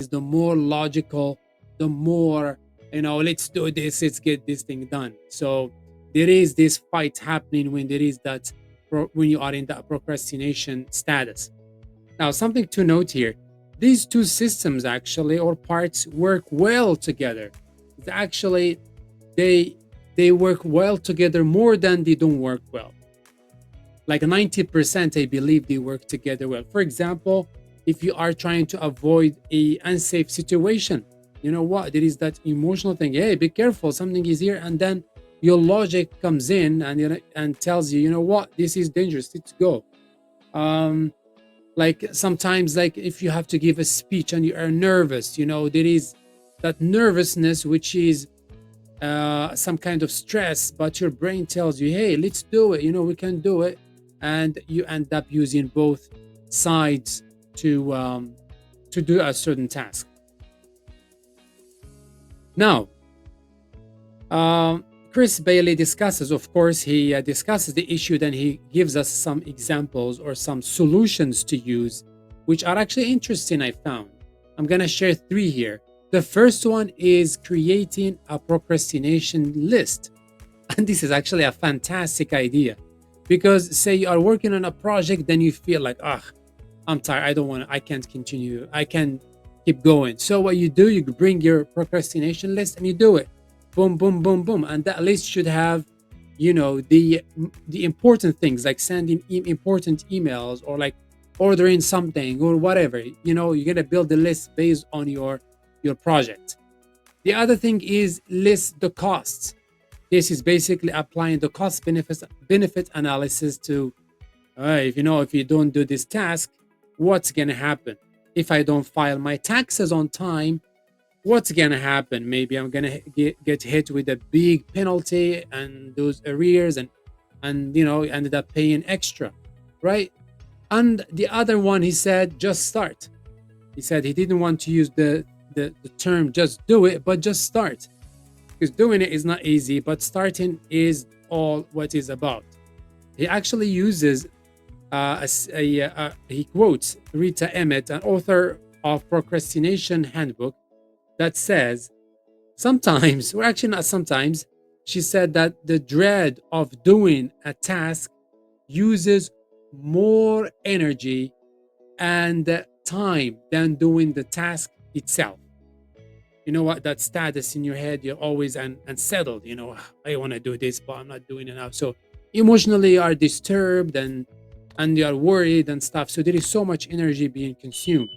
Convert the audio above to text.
the more logical, the more, let's do this, let's get this thing done. So there is this fight happening when there is that when you are in that procrastination status. Now, something to note here: these two systems actually, or parts, work well together. It's actually, they they work well together more than they don't work well. Like 90%, I believe they work together well. For example, if you are trying to avoid a unsafe situation, you know what? There is that emotional thing. Hey, be careful, something is here, and then your logic comes in and and tells you, you know what, this is dangerous. Let's go. Um, like sometimes, like if you have to give a speech and you are nervous, there is that nervousness, which is some kind of stress, but your brain tells you, hey, let's do it, we can do it. And you end up using both sides to do a certain task. Now, Chris Bailey discusses, of course, he discusses the issue, then he gives us some examples or some solutions to use, which are actually interesting, I found. I'm going to share three here. The first one is creating a procrastination list. And this is actually a fantastic idea because, say, you are working on a project, then you feel like, ah, I'm tired. I don't want to, I can't continue. I can't keep going. So, what you do, you bring your procrastination list and you do it. Boom, boom, boom, boom. And that list should have, the important things, like sending important emails, or like ordering something or whatever. You're going to build the list based on your project. The other thing is list the costs. This is basically applying the cost benefit analysis to, if you don't do this task, what's going to happen? If I don't file my taxes on time, what's going to happen? Maybe I'm going to get hit with a big penalty and those arrears, and ended up paying extra, right? And the other one, he said, just start. He said he didn't want to use the term just do it, but just start, because doing it is not easy, but starting is all what is about. He actually uses he quotes Rita Emmett, an author of Procrastination Handbook, that says sometimes, or actually not sometimes, she said that the dread of doing a task uses more energy and time than doing the task itself. You know what? That status in your head, you're always unsettled. I want to do this, but I'm not doing enough. So emotionally, you are disturbed and you are worried and stuff. So there is so much energy being consumed.